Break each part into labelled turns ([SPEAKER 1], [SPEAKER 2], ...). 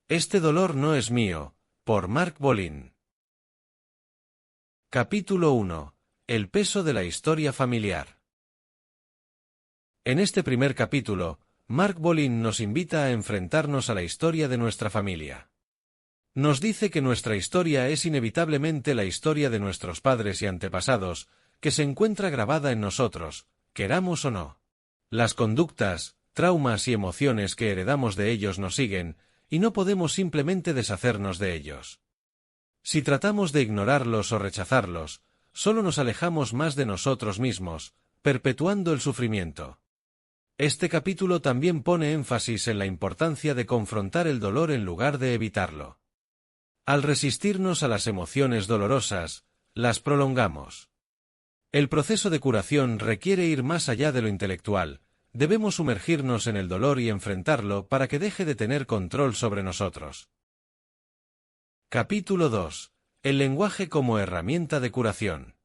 [SPEAKER 1] Este dolor no es mío, por Mark Bolin. Capítulo 1. El peso de la historia familiar. En este primer capítulo, Mark Bolin nos invita a enfrentarnos a la historia de nuestra familia. Nos dice que nuestra historia es inevitablemente la historia de nuestros padres y antepasados, que se encuentra grabada en nosotros, queramos o no. Las conductas, traumas y emociones que heredamos de ellos nos siguen, y no podemos simplemente deshacernos de ellos. Si tratamos de ignorarlos o rechazarlos, solo nos alejamos más de nosotros mismos, perpetuando el sufrimiento. Este capítulo también pone énfasis en la importancia de confrontar el dolor en lugar de evitarlo. Al resistirnos a las emociones dolorosas, las prolongamos. El proceso de curación requiere ir más allá de lo intelectual. Debemos sumergirnos en el dolor y enfrentarlo para que deje de tener control sobre nosotros. Capítulo 2. El lenguaje como herramienta de curación.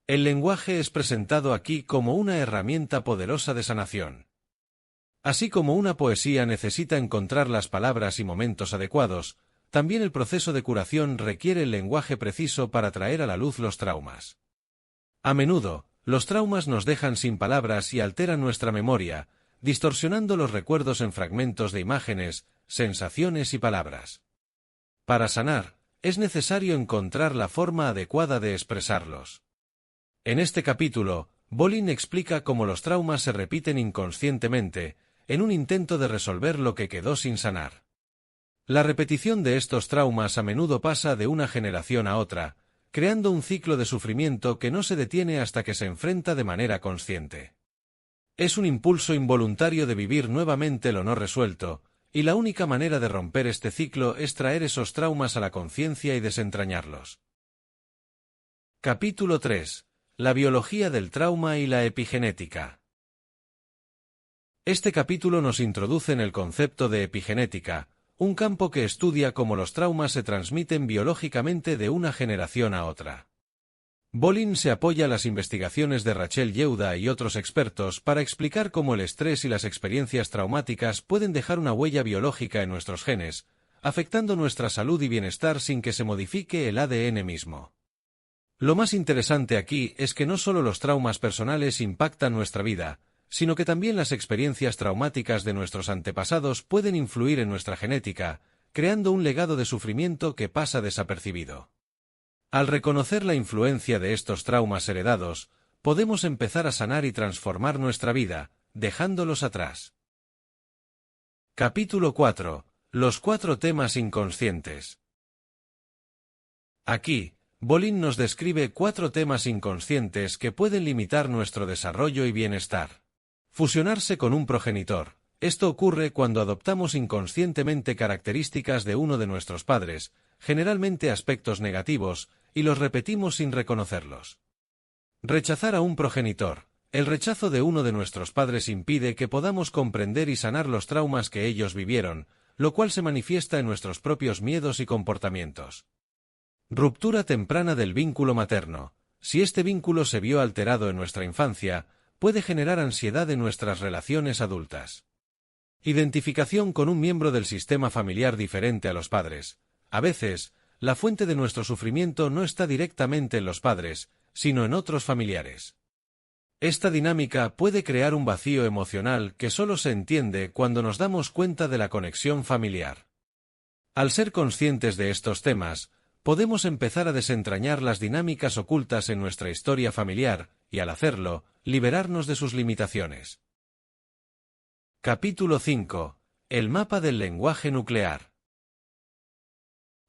[SPEAKER 1] El lenguaje es presentado aquí como una herramienta poderosa de sanación. Así como una poesía necesita encontrar las palabras y momentos adecuados, también el proceso de curación requiere el lenguaje preciso para traer a la luz los traumas. A menudo, los traumas nos dejan sin palabras y alteran nuestra memoria, distorsionando los recuerdos en fragmentos de imágenes, sensaciones y palabras. Para sanar, es necesario encontrar la forma adecuada de expresarlos. En este capítulo, Bolin explica cómo los traumas se repiten inconscientemente, en un intento de resolver lo que quedó sin sanar. La repetición de estos traumas a menudo pasa de una generación a otra, creando un ciclo de sufrimiento que no se detiene hasta que se enfrenta de manera consciente. Es un impulso involuntario de vivir nuevamente lo no resuelto, y la única manera de romper este ciclo es traer esos traumas a la conciencia y desentrañarlos. Capítulo 3. La biología del trauma y la epigenética. Este capítulo nos introduce en el concepto de epigenética, un campo que estudia cómo los traumas se transmiten biológicamente de una generación a otra. Bolin se apoya a las investigaciones de Rachel Yehuda y otros expertos para explicar cómo el estrés y las experiencias traumáticas pueden dejar una huella biológica en nuestros genes, afectando nuestra salud y bienestar sin que se modifique el ADN mismo. Lo más interesante aquí es que no solo los traumas personales impactan nuestra vida, sino que también las experiencias traumáticas de nuestros antepasados pueden influir en nuestra genética, creando un legado de sufrimiento que pasa desapercibido. Al reconocer la influencia de estos traumas heredados, podemos empezar a sanar y transformar nuestra vida, dejándolos atrás. Capítulo 4. Los 4 temas inconscientes. Aquí, Bolin nos describe 4 temas inconscientes que pueden limitar nuestro desarrollo y bienestar. Fusionarse con un progenitor. Esto ocurre cuando adoptamos inconscientemente características de uno de nuestros padres, generalmente aspectos negativos, y los repetimos sin reconocerlos. Rechazar a un progenitor. El rechazo de uno de nuestros padres impide que podamos comprender y sanar los traumas que ellos vivieron, lo cual se manifiesta en nuestros propios miedos y comportamientos. Ruptura temprana del vínculo materno. Si este vínculo se vio alterado en nuestra infancia, puede generar ansiedad en nuestras relaciones adultas. Identificación con un miembro del sistema familiar diferente a los padres. A veces, la fuente de nuestro sufrimiento no está directamente en los padres, sino en otros familiares. Esta dinámica puede crear un vacío emocional que solo se entiende cuando nos damos cuenta de la conexión familiar. Al ser conscientes de estos temas, podemos empezar a desentrañar las dinámicas ocultas en nuestra historia familiar, y al hacerlo, liberarnos de sus limitaciones. Capítulo 5. El mapa del lenguaje nuclear.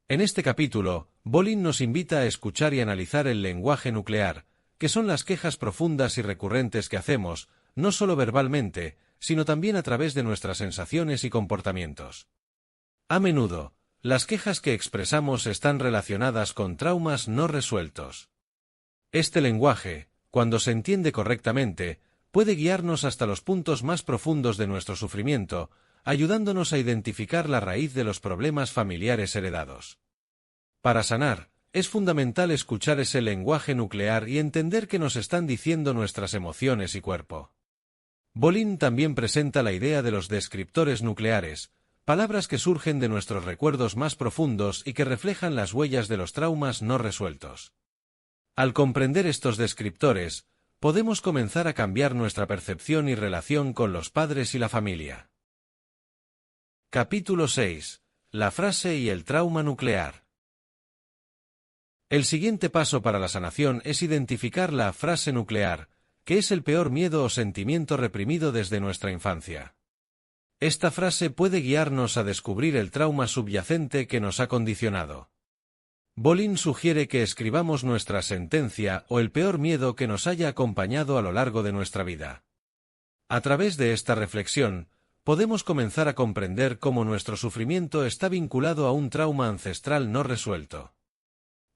[SPEAKER 1] En este capítulo, Bolin nos invita a escuchar y analizar el lenguaje nuclear, que son las quejas profundas y recurrentes que hacemos, no solo verbalmente, sino también a través de nuestras sensaciones y comportamientos. A menudo, las quejas que expresamos están relacionadas con traumas no resueltos. Este lenguaje, cuando se entiende correctamente, puede guiarnos hasta los puntos más profundos de nuestro sufrimiento, ayudándonos a identificar la raíz de los problemas familiares heredados. Para sanar, es fundamental escuchar ese lenguaje nuclear y entender qué nos están diciendo nuestras emociones y cuerpo. Bolin también presenta la idea de los descriptores nucleares, palabras que surgen de nuestros recuerdos más profundos y que reflejan las huellas de los traumas no resueltos. Al comprender estos descriptores, podemos comenzar a cambiar nuestra percepción y relación con los padres y la familia. Capítulo 6. La frase y el trauma nuclear. El siguiente paso para la sanación es identificar la frase nuclear, que es el peor miedo o sentimiento reprimido desde nuestra infancia. Esta frase puede guiarnos a descubrir el trauma subyacente que nos ha condicionado. Bolin sugiere que escribamos nuestra sentencia o el peor miedo que nos haya acompañado a lo largo de nuestra vida. A través de esta reflexión, podemos comenzar a comprender cómo nuestro sufrimiento está vinculado a un trauma ancestral no resuelto.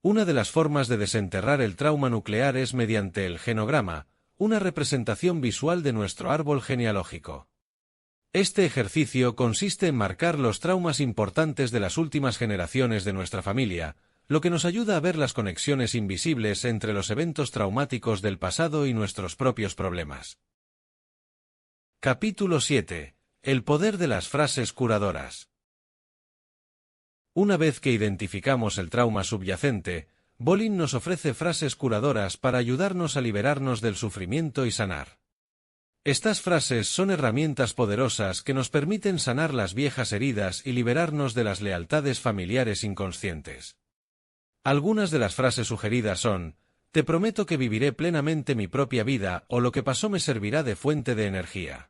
[SPEAKER 1] Una de las formas de desenterrar el trauma nuclear es mediante el genograma, una representación visual de nuestro árbol genealógico. Este ejercicio consiste en marcar los traumas importantes de las últimas generaciones de nuestra familia, lo que nos ayuda a ver las conexiones invisibles entre los eventos traumáticos del pasado y nuestros propios problemas. Capítulo 7. El poder de las frases curadoras. Una vez que identificamos el trauma subyacente, Bolin nos ofrece frases curadoras para ayudarnos a liberarnos del sufrimiento y sanar. Estas frases son herramientas poderosas que nos permiten sanar las viejas heridas y liberarnos de las lealtades familiares inconscientes. Algunas de las frases sugeridas son: te prometo que viviré plenamente mi propia vida, o lo que pasó me servirá de fuente de energía.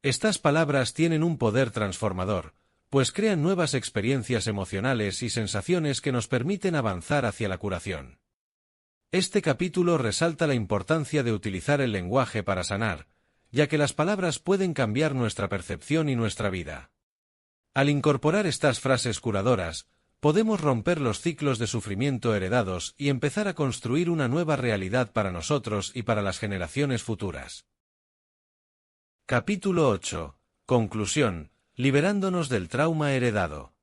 [SPEAKER 1] Estas palabras tienen un poder transformador, pues crean nuevas experiencias emocionales y sensaciones que nos permiten avanzar hacia la curación. Este capítulo resalta la importancia de utilizar el lenguaje para sanar, ya que las palabras pueden cambiar nuestra percepción y nuestra vida. Al incorporar estas frases curadoras, podemos romper los ciclos de sufrimiento heredados y empezar a construir una nueva realidad para nosotros y para las generaciones futuras. Capítulo 8. Conclusión: liberándonos del trauma heredado.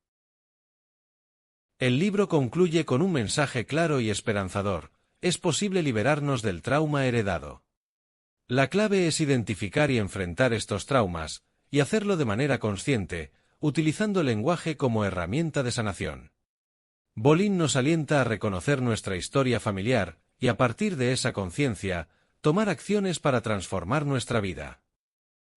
[SPEAKER 1] El libro concluye con un mensaje claro y esperanzador: es posible liberarnos del trauma heredado. La clave es identificar y enfrentar estos traumas, y hacerlo de manera consciente, utilizando el lenguaje como herramienta de sanación. Bolin nos alienta a reconocer nuestra historia familiar, y a partir de esa conciencia, tomar acciones para transformar nuestra vida.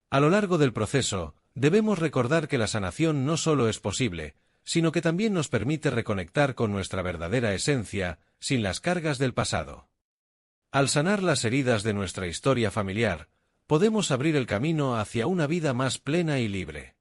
[SPEAKER 1] A lo largo del proceso, debemos recordar que la sanación no solo es posible, sino que también nos permite reconectar con nuestra verdadera esencia, sin las cargas del pasado. Al sanar las heridas de nuestra historia familiar, podemos abrir el camino hacia una vida más plena y libre.